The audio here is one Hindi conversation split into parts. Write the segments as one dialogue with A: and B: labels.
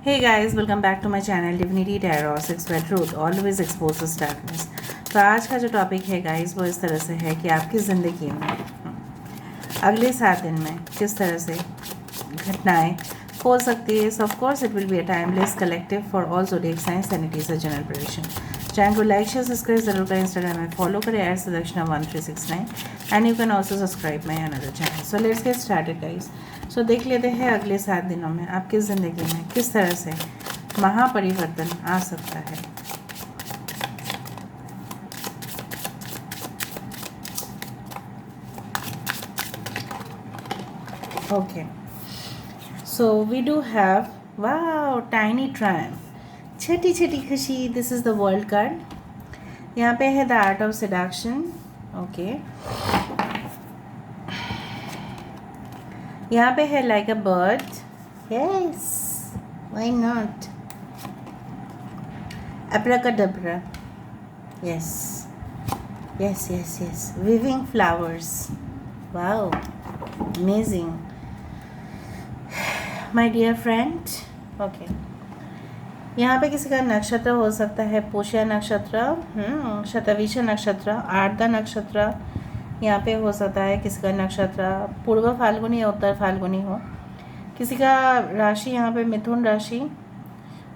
A: Hey guys, welcome back to my channel Divinity Tarot 6 where truth always exposes darkness। तो आज का जो टॉपिक है गाइस वो इस तरह से है कि आपकी ज़िंदगी में अगले 7 दिन में किस तरह से घटनाएं हो सकती है। Of course it will be a timeless collective for all zodiac science and it is a general prediction. Channel को लाइक शेयर सब्सक्राइब जरूर करें, इंस्टाग्राम में फॉलो करें @Sudakshana1369 and you can also subscribe my another channel. So let's get started guys. So देख लेते हैं अगले 7 दिनों में आपकी ज़िंदगी में किस तरह से महापरिवर्तन आ सकता है। Okay, so we do have wow tiny triumph, छोटी छोटी खुशी। This is the world card. यहाँ पे है the art of seduction. Okay, यहाँ पे है like a bird. Yes, why not. Abracadabra. Yes yes yes yes, weaving flowers. Wow, amazing my dear friend. Okay, यहाँ पे किसी का नक्षत्र हो सकता है पुष्य नक्षत्र, शतभिषा नक्षत्र, आर्द्रा नक्षत्र। यहाँ पे हो सकता है किसी का नक्षत्र पूर्व फाल्गुनी या उत्तर फाल्गुनी हो। किसी का राशि यहाँ पे मिथुन राशि।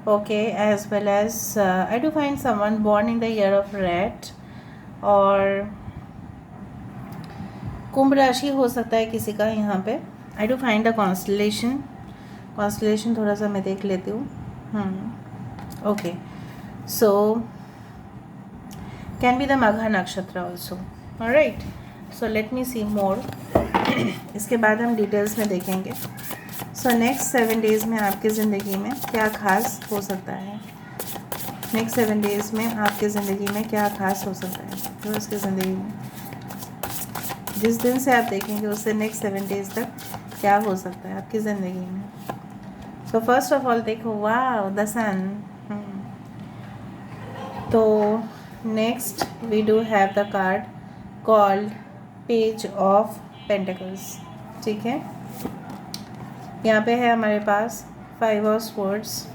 A: Okay, as well as I do find someone born in the year of red. और कुंभ राशि हो सकता है किसी का यहाँ पे। I do find the constellation थोड़ा सा मैं देख लेती हूँ। Okay, so can be the Magha nakshatra also. Alright, so let me see more. इसके बाद हम डिटेल्स में देखेंगे। सो नेक्स्ट 7 डेज़ में आपकी ज़िंदगी में क्या खास हो सकता है। नेक्स्ट 7 डेज़ में आपकी ज़िंदगी में क्या खास हो सकता है जो उसकी ज़िंदगी में जिस दिन से आप देखेंगे उससे नेक्स्ट 7 डेज़ तक क्या हो सकता है आपकी ज़िंदगी में। सो फर्स्ट ऑफ ऑल देखो, वाह द सन। तो next we do have the card called page of pentacles. ठीक है, यहाँ पे है हमारे पास 5 of swords.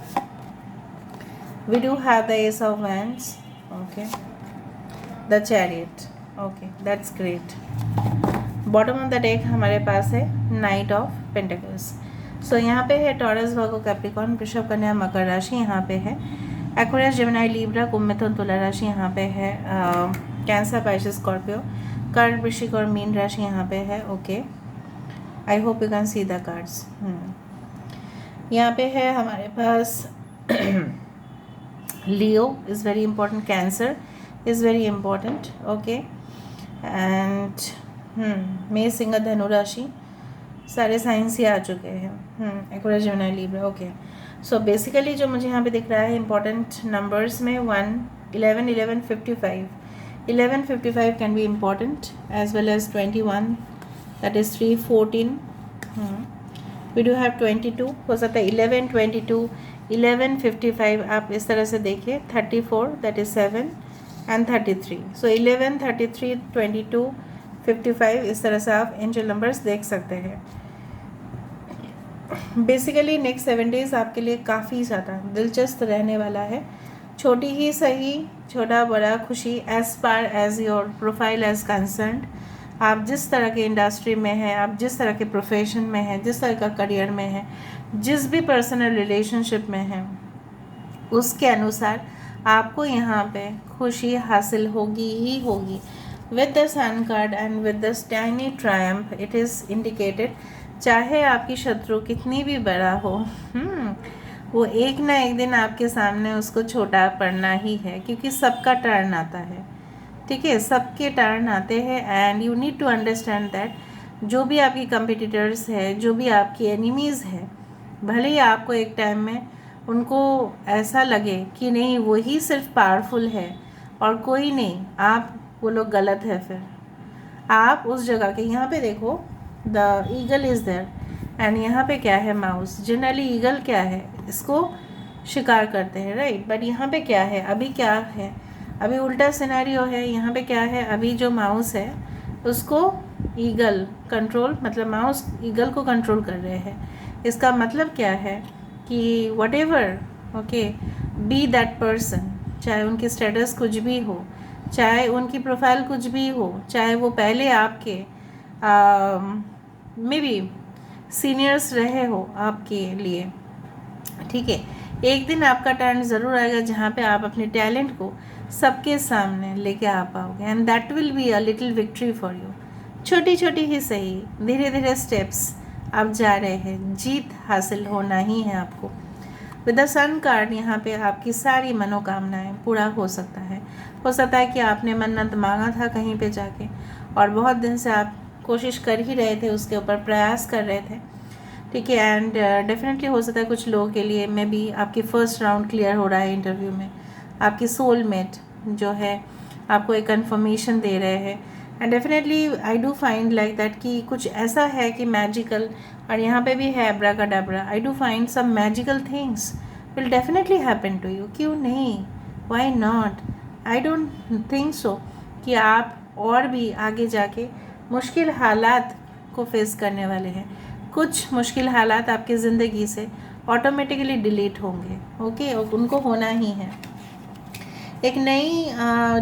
A: We do have the ace of wands. Okay, the chariot. Okay, that's great. Bottom of the deck हमारे पास है नाइट ऑफ पेंटिकल्स। सो यहाँ पे है टॉरस, वर्गो, कैप्रिकॉर्न, वृषभ, कन्या, मकर राशि यहाँ पे है। एक्वेरियस, जेमिनी, लीब्रा, कुंभ, मिथुन, तुला राशि यहाँ पे है। कैंसर, पाइसेस, स्कॉर्पियो, कर्क, वृश्चिक और मीन राशि यहाँ पे है। Okay, I hope you can see the cards. यहाँ पे है हमारे पास Leo is very important, Cancer is very important. Okay, and Mesh, Singh, धनु राशि सारे साइंस ही आ चुके हैं। Aquarius, Gemini, Libra. Okay, so basically जो मुझे यहाँ पे दिख रहा है इंपॉर्टेंट नंबर्स में 1, 11, 11, 55। 11, 55 can be important as well as 21, that is 3, 14. We do have 22 हो सकता है। 11, 22, 11, 55 आप इस तरह से देखिए। 34 that is 7 and 33. So 11, 33, 22, 55 इस तरह से आप एंजल नंबर्स देख सकते हैं। बेसिकली नेक्स्ट 7 डेज़ आपके लिए काफ़ी ज़्यादा दिलचस्प रहने वाला है। छोटी ही सही, छोटा बड़ा खुशी as par as your profile as concerned. आप जिस तरह के इंडस्ट्री में हैं, आप जिस तरह के प्रोफेशन में हैं, जिस तरह का करियर में हैं, जिस भी पर्सनल रिलेशनशिप में हैं, उसके अनुसार आपको यहाँ पे खुशी हासिल होगी ही होगी। With the sun card and with the tiny triumph it is indicated, चाहे आपकी शत्रु कितनी भी बड़ा हो, वो एक ना एक दिन आपके सामने उसको छोटा पड़ना ही है, क्योंकि सबका टर्न आता है। ठीक है, सबके टर्न आते हैं and you need to understand that जो भी आपकी कंपिटिटर्स है, जो भी आपकी एनिमीज़ है, भले ही आपको एक टाइम में उनको ऐसा लगे कि नहीं वही सिर्फ पावरफुल है और कोई नहीं, आप वो लोग गलत है, फिर आप उस जगह के। यहाँ पे देखो the eagle is there and यहाँ पे क्या है, माउस। जनरली ईगल क्या है, इसको शिकार करते हैं, राइट। बट यहाँ पे क्या है, अभी क्या है, अभी उल्टा सिनेरियो है। यहाँ पे क्या है, अभी जो माउस है उसको ईगल कंट्रोल, मतलब माउस ईगल को कंट्रोल कर रहे हैं। इसका मतलब क्या है कि whatever, okay, be that person, चाहे उनकी स्टेटस कुछ भी हो, चाहे उनकी प्रोफाइल कुछ भी हो, चाहे वो पहले आपके मे बी सीनियर्स रहे हो आपके लिए, ठीक है, एक दिन आपका टर्न ज़रूर आएगा जहाँ पे आप अपने टैलेंट को सबके सामने लेके आ पाओगे, and that will be a little victory for you. छोटी छोटी ही सही, धीरे धीरे स्टेप्स आप जा रहे हैं, जीत हासिल होना ही है आपको। विद द सन कार्ड यहाँ पे आपकी सारी मनोकामनाएं पूरा हो सकता है कि आपने मन्नत मांगा था कहीं पे जाके, और बहुत दिन से आप कोशिश कर ही रहे थे, उसके ऊपर प्रयास कर रहे थे, ठीक है। एंड डेफिनेटली हो सकता है कुछ लोगों के लिए में भी आपकी फ़र्स्ट राउंड क्लियर हो रहा है इंटरव्यू में, आपकी सोलमेट जो है आपको एक कंफर्मेशन दे रहे हैं, and definitely I do find like that कि कुछ ऐसा है कि मैजिकल, और यहाँ पे भी है abracadabra, I do find some magical things will definitely happen to you. क्यों नहीं, why not, I don't think so कि आप और भी आगे जाके मुश्किल हालात को फेस करने वाले हैं। कुछ मुश्किल हालात आपकी ज़िंदगी से ऑटोमेटिकली डिलीट होंगे, ओके, और उनको होना ही है। एक नई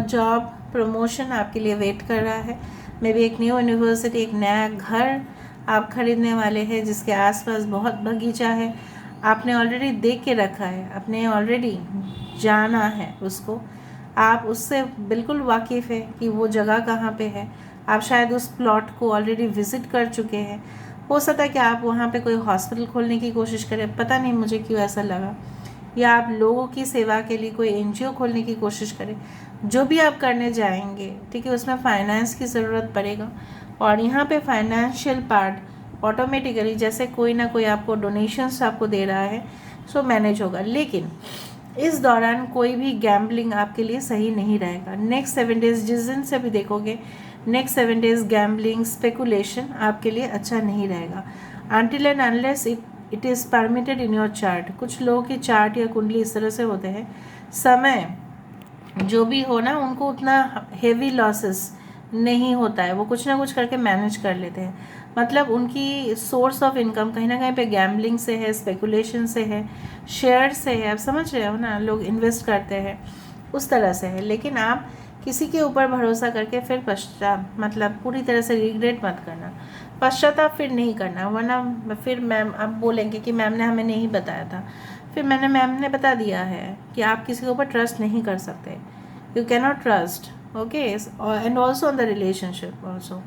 A: जॉब प्रमोशन आपके लिए वेट कर रहा है, मे बी एक न्यू यूनिवर्सिटी, एक नया घर आप खरीदने वाले हैं जिसके आसपास बहुत बगीचा है, आपने ऑलरेडी देख के रखा है, आपने ऑलरेडी जाना है उसको, आप उससे बिल्कुल वाकिफ़ है कि वो जगह कहाँ पे है, आप शायद उस प्लॉट को ऑलरेडी विज़िट कर चुके हैं। हो सकता है कि आप वहाँ पे कोई हॉस्पिटल खोलने की कोशिश करें, पता नहीं मुझे क्यों ऐसा लगा, या आप लोगों की सेवा के लिए कोई एनजीओ खोलने की कोशिश करें। जो भी आप करने जाएंगे, ठीक है, उसमें फाइनेंस की ज़रूरत पड़ेगा, और यहाँ पे फाइनेंशियल पार्ट ऑटोमेटिकली जैसे कोई ना कोई आपको डोनेशंस आपको दे रहा है, सो मैनेज होगा। लेकिन इस दौरान कोई भी गैम्बलिंग आपके लिए सही नहीं रहेगा। नेक्स्ट 7 डेज़ जिस दिन से भी देखोगे, नेक्स्ट 7 डेज़ गैम्बलिंग, स्पेकुलेशन आपके लिए अच्छा नहीं रहेगा, until and unless it is permitted in your chart. कुछ लोगों की चार्ट या कुंडली इस तरह से होते हैं, समय जो भी हो ना, उनको उतना हेवी लॉसेस नहीं होता है, वो कुछ ना कुछ करके मैनेज कर लेते हैं। मतलब उनकी सोर्स ऑफ इनकम कहीं ना कहीं पे गैम्बलिंग से है, स्पेकुलेशन से है, शेयर से है, आप समझ रहे हो ना, लोग इन्वेस्ट करते हैं उस तरह से है। लेकिन आप किसी के ऊपर भरोसा करके फिर मतलब पूरी तरह से रिग्रेट मत करना, पश्चाताप फिर नहीं करना, वरना फिर मैम आप बोलेंगे कि मैम ने हमें नहीं बताया था। फिर मैम ने बता दिया है कि आप किसी के ऊपर ट्रस्ट नहीं कर सकते, you can not trust, okay, and also on the relationship also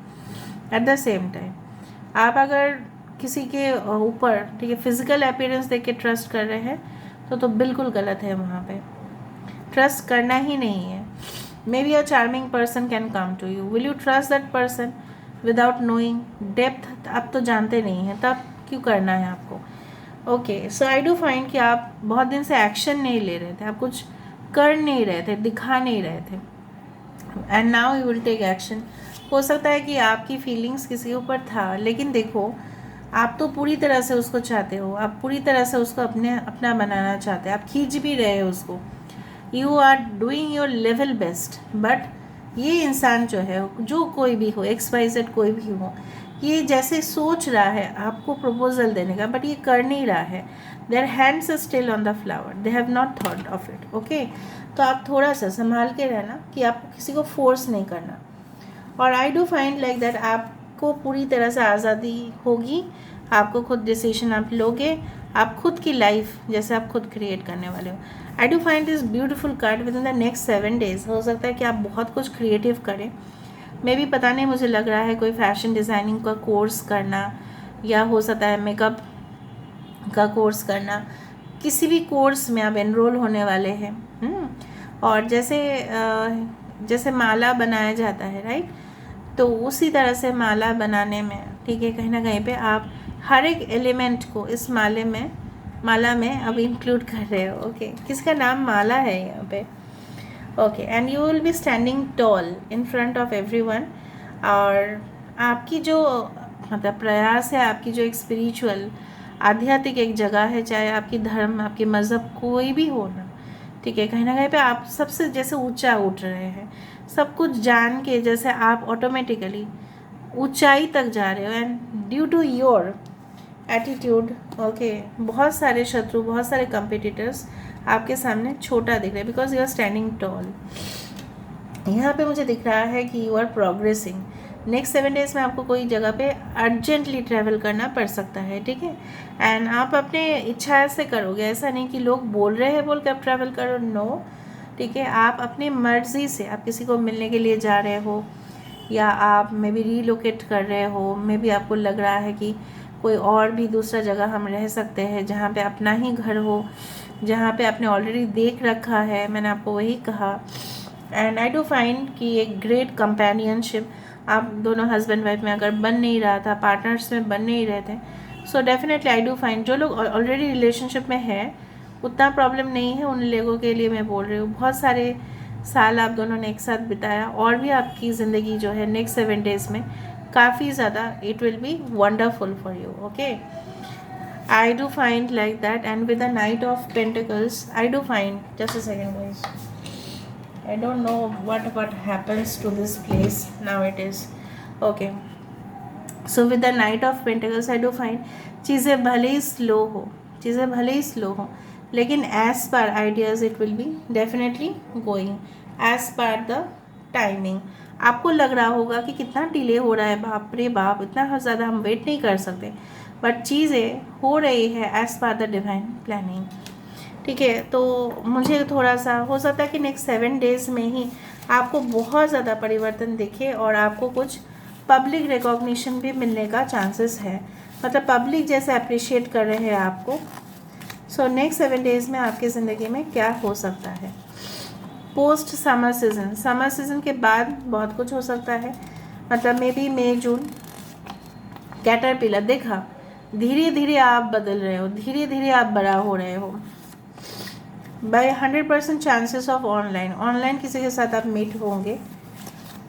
A: at the same time. आप अगर किसी के ऊपर, ठीक है, फिजिकल अपीयरेंस देख के ट्रस्ट कर रहे हैं तो बिल्कुल गलत है, वहाँ पे ट्रस्ट करना ही नहीं है। Maybe a charming person can come to you, will you trust that person without knowing depth? आप तो जानते नहीं हैं, तब क्यों करना है आपको? Okay, so I do find कि आप बहुत दिन से एक्शन नहीं ले रहे थे, आप कुछ कर नहीं रहे थे, दिखा नहीं रहे थे, and now you will take action. हो सकता है कि आपकी फीलिंग्स किसी के ऊपर था, लेकिन देखो आप तो पूरी तरह से उसको चाहते हो, आप पूरी तरह से उसको अपना बनाना चाहते हैं, आप खींच भी रहे हो उसको, you are doing your level best. But ये इंसान जो है, जो कोई भी हो, XYZ कोई भी हो, ये जैसे सोच रहा है आपको प्रपोजल देने का, बट ये कर नहीं रहा है। Their hands are still on the flower, they have not thought of it, okay. तो आप थोड़ा सा संभाल के रहना कि आपको किसी को फोर्स नहीं करना, और आई डू फाइंड लाइक दैट आपको पूरी तरह से आज़ादी होगी, आपको खुद डिसीजन आप लोगे, आप खुद की लाइफ जैसे आप खुद क्रिएट करने वाले हो। आई do find this beautiful card with in the next 7 days. हो सकता है कि आप बहुत कुछ क्रिएटिव करें, मे बी, पता नहीं, मुझे लग रहा है कोई फैशन डिज़ाइनिंग का कोर्स करना, या हो सकता है मेकअप का कोर्स करना, किसी भी कोर्स में आप एनरोल होने वाले हैं। और जैसे माला बनाया जाता है, राइट, तो उसी तरह से माला बनाने में, ठीक है, कहीं ना कहीं पे आप हर एक एलिमेंट को इस माला में अब इंक्लूड कर रहे हो, ओके। किसका नाम माला है यहाँ पे, okay, and you will be standing tall in front of everyone. और आपकी जो मतलब प्रयास है, आपकी जो एक स्पिरिचुअल आध्यात्मिक एक जगह है, चाहे आपकी धर्म, आपकी मज़हब कोई भी हो ना, ठीक है, कहीं ना कहीं पे आप सबसे जैसे ऊंचा उठ रहे हैं, सब कुछ जान के जैसे आप ऑटोमेटिकली ऊंचाई तक जा रहे हो, and due to your attitude, okay, बहुत सारे शत्रु, बहुत सारे कंपिटिटर्स आपके सामने छोटा दिख रहा है because you are standing tall. यहाँ पे मुझे दिख रहा है कि you are progressing. Next 7 days में आपको कोई जगह पे अर्जेंटली ट्रैवल करना पड़ सकता है, ठीक है। एंड आप अपने इच्छा से करोगे, ऐसा नहीं कि लोग बोल रहे हैं बोल के आप ट्रैवल करो, नो, ठीक है। आप अपनी मर्ज़ी से, आप किसी को मिलने के लिए जा रहे हो या आप मे बी रीलोकेट कर रहे हो, मे बी आपको लग रहा है कि कोई और भी दूसरा जगह हम रह सकते हैं जहाँ पे अपना ही घर हो, जहाँ पे आपने ऑलरेडी देख रखा है, मैंने आपको वही कहा। एंड आई डू फाइंड कि एक ग्रेट कंपेनियनशिप आप दोनों हस्बैंड वाइफ में अगर बन नहीं रहा था, पार्टनर्स में बन नहीं रहे थे, so definitely I do find जो लोग ऑलरेडी रिलेशनशिप में है उतना प्रॉब्लम नहीं है, उन लोगों के लिए मैं बोल रही हूँ। बहुत सारे साल आप दोनों ने एक साथ बिताया और भी आपकी ज़िंदगी जो है नेक्स्ट 7 डेज़ में काफ़ी ज़्यादा it will B wonderful for you, okay. I do find like that, and with the Knight of Pentacles, I do find, just a second guys, I don't know what happens to this place now it is, okay. So with the Knight of Pentacles, I do find चीज़ें भले ही स्लो हो लेकिन as per ideas it will be definitely going as per the timing। आपको लग रहा होगा कि कितना डिले हो रहा है, बाप रे बाप, इतना ज़्यादा हम वेट नहीं कर सकते, बट चीज़ें हो रही है as per the divine planning, ठीक है। तो मुझे थोड़ा सा हो सकता है कि नेक्स्ट 7 डेज़ में ही आपको बहुत ज़्यादा परिवर्तन दिखे और आपको कुछ पब्लिक रिकॉग्निशन भी मिलने का चांसेस है, मतलब पब्लिक जैसे अप्रिशिएट कर रहे हैं आपको। सो नेक्स्ट 7 डेज़ में आपकी ज़िंदगी में क्या हो सकता है। पोस्ट समर सीज़न के बाद बहुत कुछ हो सकता है, मतलब may be May June. Caterpillar देखा, धीरे धीरे आप बदल रहे हो, धीरे धीरे आप बड़ा हो रहे हो। बाय 100% चांसेस ऑफ ऑनलाइन किसी के साथ आप मीट होंगे,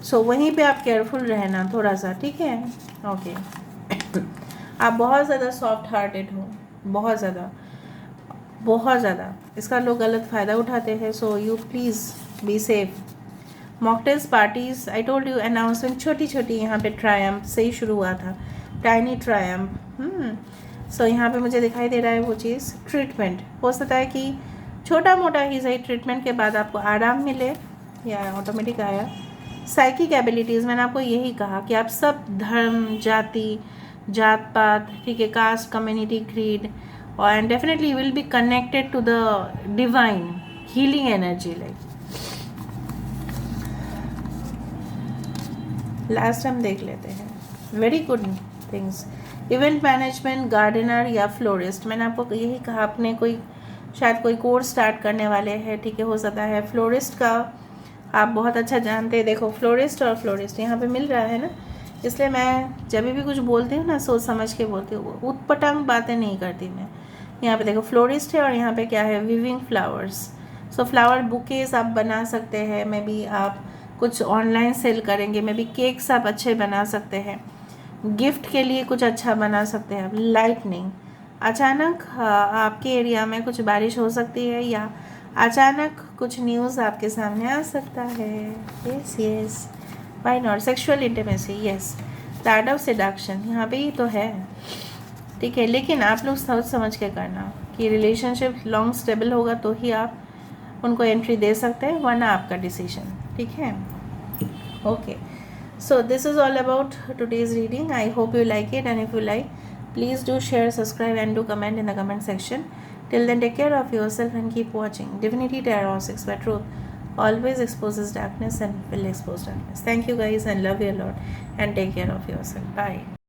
A: सो वहीं पे आप केयरफुल रहना थोड़ा सा, ठीक है, ओके। आप बहुत ज़्यादा सॉफ्ट हार्टेड हो, बहुत ज़्यादा इसका लोग गलत फ़ायदा उठाते हैं, so you please be safe. Mocktails parties, I told you, announcement छोटी छोटी यहाँ पे ट्रायम्फ से ही शुरू हुआ था, टाइनी ट्रायम्फ। सो यहाँ पे मुझे दिखाई दे रहा है वो चीज़। ट्रीटमेंट हो सकता है कि छोटा मोटा ही सही, ट्रीटमेंट के बाद आपको आराम मिले या ऑटोमेटिक आया। साइकिक एबिलिटीज़, मैंने आपको यही कहा कि आप सब धर्म, जात पात, ठीक है, कास्ट, कम्युनिटी, क्रीड, और and definitely you will be connected to the divine healing energy. Like last हम देख लेते हैं, very good things. Event management, gardener या फ्लोरिस्ट, मैंने आपको यही कहा, आपने शायद कोई कोर्स स्टार्ट करने वाले हैं, ठीक है, हो सकता है फ्लोरिस्ट का आप बहुत अच्छा जानते हैं। देखो फ्लोरिस्ट यहाँ पे मिल रहा है ना, इसलिए मैं जब भी कुछ बोलती हूँ ना सोच समझ के बोलती हूँ, उटपटांग बातें नहीं करती मैं। यहाँ पे देखो फ्लोरिस्ट है और यहाँ पे क्या है, विविंग फ्लावर्स। सो फ्लावर बुकेज आप बना सकते हैं, मे बी आप कुछ ऑनलाइन सेल करेंगे, मे बी केक्स आप अच्छे बना सकते हैं, गिफ्ट के लिए कुछ अच्छा बना सकते हैं। लाइटनिंग, अचानक आपके एरिया में कुछ बारिश हो सकती है या अचानक कुछ न्यूज़ आपके सामने आ सकता है। Yes why not. Sexual intimacy, yes. The art of seduction, यहाँ पे ही तो है, ठीक है, लेकिन आप लोग सोच समझ के करना कि रिलेशनशिप लॉन्ग स्टेबल होगा तो ही आप उनको एंट्री दे सकते हैं, वरना आपका डिसीजन, ठीक है, okay. So this is all about today's reading. I hope you like it, and if you like, please do share, subscribe, and do comment in the comment section. Till then, take care of yourself and keep watching Divinity Tarot 6, where truth always exposes darkness and will expose darkness. Thank you guys and love you a lot, and take care of yourself. Bye.